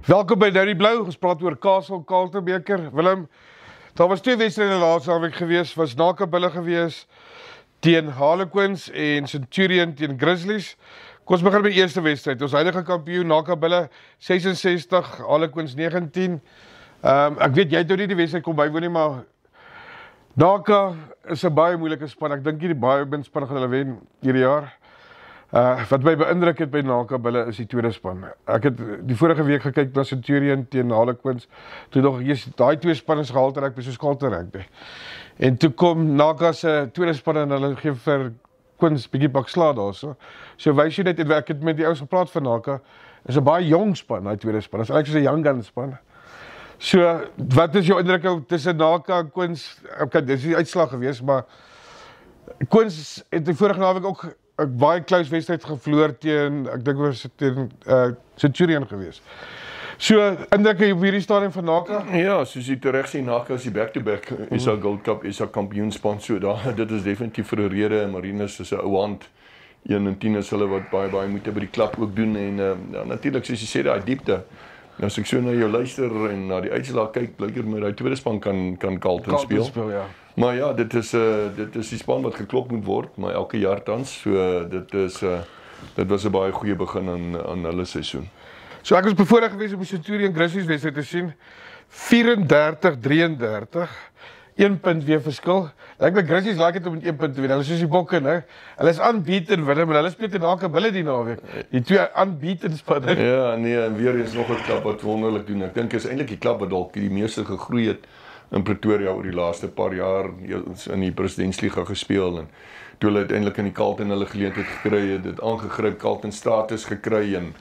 Welkom by Derry Blou, ons praat oor Castle Kaltenbeker. Willem, daar was twee wedstryde laaste naweek gewees, was Nakabille gewees teen Harlequins en Centurion teen Grizzlies. Kom ons begin met die eerste wedstryd. Ons huidige kampioen Nakabille 66, Harlequins 19. Ek weet jy het nou nie die wedstryd kom bywoon nie, maar Naka is 'n baie moeilike span. Ek dink nie die baie min span gaan hulle wen hierdie jaar. Wat my beïndruk het by Nakabille is die tweede span. Ek het die vorige week gekyk na Centurion teen Harlequins. Toe nog daai twee spanne is gehalte rugby soos Kalte rugby. En toe kom Naka se tweede span en hulle gee vir Quins bietjie pak sla daarso. So wys jy net ek het met die ouens gepraat van Naka. Is 'n baie jong span, daai tweede span. Dit is eintlik so 'n young gun span. So, wat is jou indruk tussen Naka en Quins? Okay, dis die uitslag gewees, maar Quins het die vorige naweek ook 'n baie close wedstryd verloor teen, ek dink was teen Centurion gewees. So, indrukke op hierdie stadium van Naka? Ja, soos jy tereg sê, Naka is die back-to-back SA Gold Cup, SA kampioenspan, so dit is definitief vir 'n rede. Marinus is 'n ou hand. 1 en 10 is hulle wat baie moet by die klub ook doen en natuurlik soos jy sê daai diepte. Nou as ek so na jou luister en na die uitslag kyk, blyker met daai tweede span kan Carlton speel. Ja. Maar ja, dit is die span wat geklop moet word, maar elke jaar tans, so dit was 'n baie goeie begin aan hulle seisoen. So ek was bevoorreg geweest om die Centurion Grizzlies wedstryd te sien. 34-33. 1 punt weer verskil. Ek dink Grizzlies like dit om met 1 punt te wen. Hulle is soos die Bokke, né? Hulle is unbeaten Willem en hulle speel teen Nakabille die naweek. Die twee unbeaten spanne. Ja, nee, en weer eens nog 'n klub wat wonderlik doen. Ek dink is eintlik die klub wat dalk die meeste gegroei het in Pretoria oor die laaste paar jaar in die Presidentsliga gespeel en toe hulle uiteindelik in die Carlton hulle geleentheid gekry het, dit aangegryp, Carlton status gekry en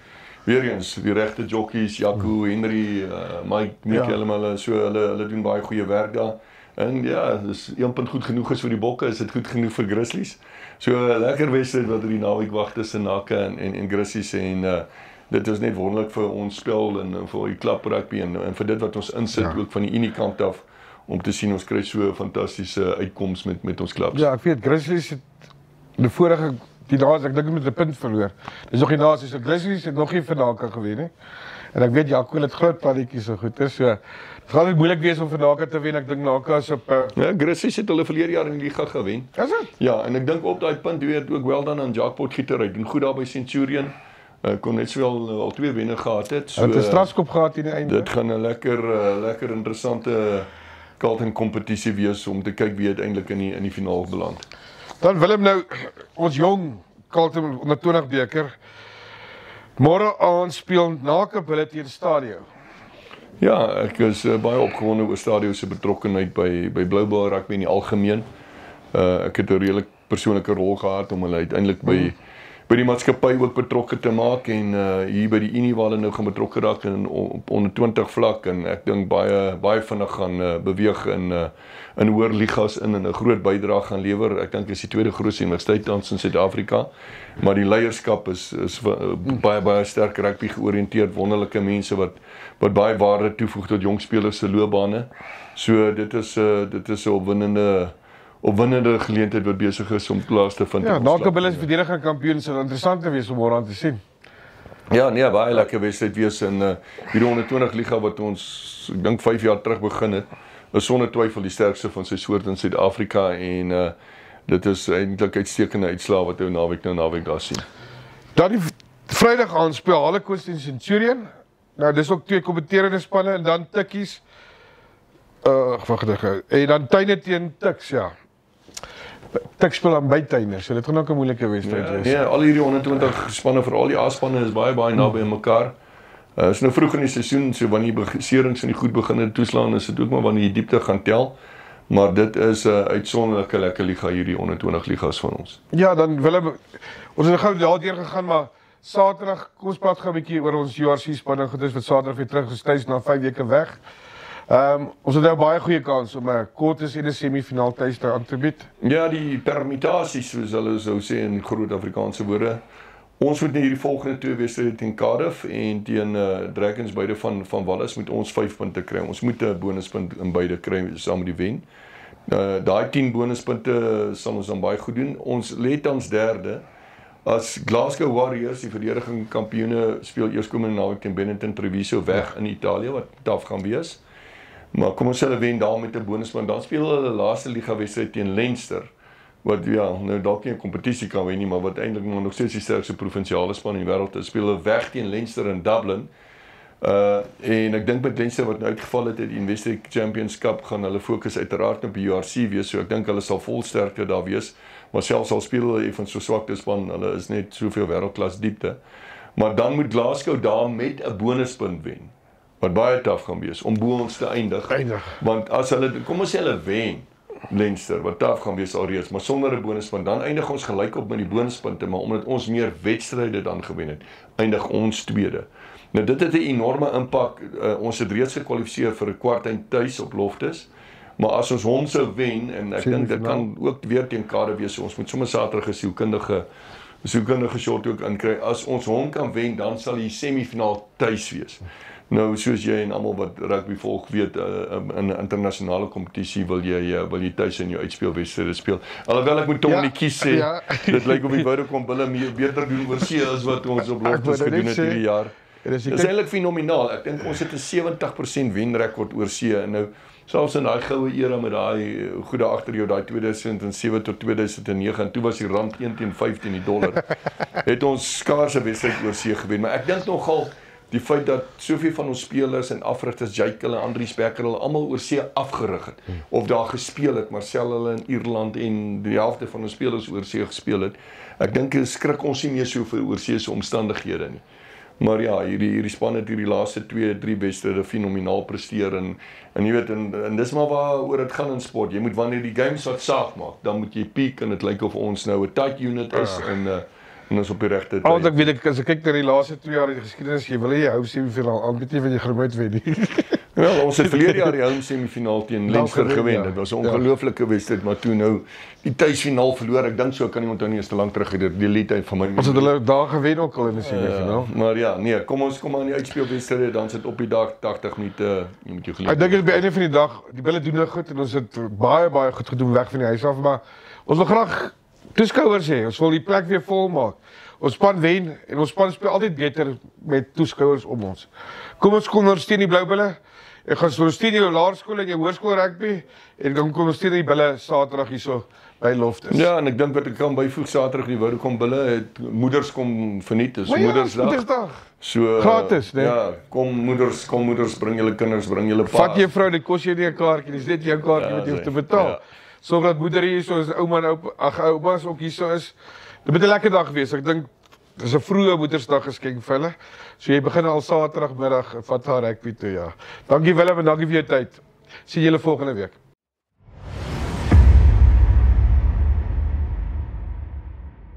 weer eens die regte jockeys, Jaco, Henry, Mike, hulle so hulle doen baie goeie werk daar. En ja, dis 1 punt goed genoeg is vir die Bokke, is dit goed genoeg vir Grizzlies. So lekker wedstryd wat die naweek wag tussen Naka en Grizzlies en dit is net wonderlik vir ons spel en vir die klub rugby en vir dit wat ons insit ook van die unikant af om te sien ons kry so 'n fantastiese uitkoms met ons klubs. Ja, ek weet Grizzlies het die vorige ek dink met 'n punt verloor. Dis nog die nasies, so Grizzlies het nog nie vir Naka gewen nie. En ek weet Jaco het groot palletjies so goed is, so dit gaan net moeilik wees om vir Naka te wen. Ek dink Naka is op ja, Grizzlies het hulle verlede jaar in die liga gewen. Is dit? Ja, en ek dink op daai punt weet ook wel dan aan Jacques Potgieter, hy doen goed daar by Centurion. Kon net sowel al 2 wenne gehad het. So het 'n strafskop gehad in die einde. Dit gaan 'n lekker interessante Carlton kompetisie wees om te kyk wie uiteindelik in die finaal beland. Dan Willem nou ons jong Carlton onder 20 beker. Môre aand speel Nakabille teen Stadio. Ja, ek is baie opgewonde oor Stadio se betrokkenheid by Blou Bal rugby in die algemeen. Ek het 'n redelik persoonlike rol gehad om hulle uiteindelik by die maatskappy ook betrokke te maak en hier by die Unie waar hulle nou gaan betrokke raak op onder 20 vlak en ek dink baie vinnig gaan beweeg in hoër ligas en 'n groot bydrae gaan lewer. Ek dink is die tweede grootste universiteit tans in Suid-Afrika, maar die leierskap is baie sterk rugby georiënteerd, wonderlike mense wat baie waarde toevoeg tot jong spelers se loopbane. So dit is 'n opwindende geleentheid wat besig is om plaas te vind. Ja, Nakabille is verdedigende kampioen, sal interessant wees om môre aan te sien. Ja, nee, baie lekker wedstryd wees in hierdie 120 liga wat ons ek dink 5 jaar terug begin het. Is sonder twyfel die sterkste van sy soort in Suid-Afrika en dit is eintlik uitstekende uitslae wat ou naweek daar sien. Dan die Vrydag aand speel Harlequins teen Centurion. Nou dis ook twee kompeterende spanne en dan Tikkies. En dan Tuine teen Tuks, ja. Tuks speel aan Bytuine, so dit gaan ook 'n moeilike wedstryd wees. Ja, al hierdie 120 spanne, veral die A-spanne is baie naby aan mekaar. Is nou vroeg in die seisoen, so wanneer die beserings in die goed begin toeslaan, is dit ook maar wanneer die diepte gaan tel. Maar dit is 'n uitsonderlike lekker liga hierdie 120 ligas van ons. Ja, dan ons het gou daardeur gegaan, maar Saterdag, kom ons praat gou 'n bietjie oor ons URC spanne, goed is wat Saterdag weer terug is na 5 weke weg. Ons het nou baie goeie kans om 'n quarters en 'n semifinaal tuiste aan te bied. Ja, die permutasies soos hulle sou sê in groot Afrikaanse woorde. Ons moet net hierdie volgende 2 wedstryde teen Cardiff en teen Dragons beide van Wallis moet ons 5 punte kry. Ons moet 'n bonuspunt in beide kry saam met die wen. Daai 10 bonuspunte sal ons dan baie goed doen. Ons lê tans derde. as Glasgow Warriors, die verdediging kampioene, speel eerskomende naweek teen Benetton Treviso weg in Italië, wat taaf gaan wees. Maar kom ons hulle wen daar met 'n bonuspunt. Dan speel hulle laaste liga wedstryd teen Leinster, wat nou dalk nie 'n kompetisie kan wen nie, maar wat eintlik nog steeds die sterkste provinsiale span in die wêreld is. Speel hulle weg teen Leinster in Dublin. En ek dink met Leinster wat nou uitgeval het uit die Investec Champions Cup, gaan hulle fokus uiteraard op die URC wees, so ek dink hulle sal vol sterkte daar wees, maar selfs al speel hulle effens so swakte span, hulle is net soveel wêreldklas diepte. Maar dan moet Glasgow daar met 'n bonuspunt wen, wat baie taaf gaan wees, om bo ons te eindig. Want as hulle, kom ons sê hulle wen, Leinster, wat taaf gaan wees alreeds, maar sonder 'n bonuspunt, dan eindig ons gelyk op met die bonuspunte, maar omdat ons meer wedstryde dan gewen het, eindig ons tweede. Nou dit het 'n enorme impak, ons het reeds gekwalifiseer vir 'n kwartfinale tuis op Loftus, maar as ons hom sou wen, en ek dink dit kan ook weer teen Kade wees, so ons moet sommer Saterdag 'n sielkundige short ook inkry, as ons hom kan wen, dan sal die semifinaal tuis wees. Nou, soos jy en almal wat rugby volg weet, in 'n internasionale kompetisie wil jy tuis in jou uitspelwedstryde speel. Alhoewel ek moet tog nie kies sê, dit lyk of die Vodacom Bulle beter doen oor see as wat ons op Loftus gedoen het hierdie jaar. Dit is eintlik fenomenaal. Ek dink ons het 'n 70% wenrekord oor see, en nou selfs in daai goue era met daai goede agter jou, daai 2007 tot 2009, en toe was die rand 1/5 teen die dollar, het ons skaars 'n wedstryd oor see gewen. Maar ek dink nogal die feit dat soveel van ons spelers en afrigters, Jake hulle, Andries Becker hulle, almal oor see afgerig het, of daar gespeel het, Marcel hulle in Ierland, en die helfte van ons spelers oor see gespeel het, ek dink skrik ons nie meer so vir oor see se omstandighede nie. Maar ja, hierdie span het hierdie laaste 2-3 wedstryde fenomenaal presteer, en jy weet, en dis maar waaroor dit gaan in sport. Jy moet, wanneer die games wat saak maak, dan moet jy peak, en dit lyk of ons nou 'n tight unit is, en ons op die regte tyd. Al ek weet, as ek kyk na die laaste 2 jaar in die geskiedenis, jy wil jy hou semifinaal aan, weet jy wat jy gemoed wen nie. Wel, ons het verlede jaar die home semifinaal teen Leinster gewen. Dit was 'n ongelooflike wedstryd, maar toe nou die tuisfinaal verloor. Ek dink so kan nie onthou nie, is te lank terug die lead uit van my. Ons het hulle daar gewen ook al in die semifinaal. Maar ja, nee, kom aan die uitspelwedstryde, dan sit op die dag 80 minute, jy moet jou geleer. Ek dink by einde van die dag, die Bulle doen dit goed, en ons het baie goed gedoen weg van die huis af, maar ons wil graag toeskouers hê. Ons wil die plek weer vol maak. Ons span wen, en ons span speel altyd beter met toeskouers om ons. Kom ons ondersteun die Blou Bulle. Ek gaan ondersteun jou laerskool en jou hoërskool rugby, en dan kom ons die Bulle Saterdag hierso by Loftus. Ja, en ek dink wat ek kan byvoeg, Saterdag die Vodacom Bulle het moeders kom verniet, dis Moedersdag. So gratis, né? Ja, kom moeders, bring julle kinders, bring julle pa. Vat juffrou, dit kos jou nie 'n kaartjie, dis net jou kaartjie wat jy hoef te betaal. Sorg dat moeder hier so is, ouma en oupas ook hierso is. Dit moet 'n lekker dag wees. Ek dink dis 'n vroeë Moedersdag geskenk vir hulle. So jy begin al Saterdagmiddag, vat haar rugby toe, ja. Dankie Willem, en dankie vir jou tyd. Sien julle volgende week.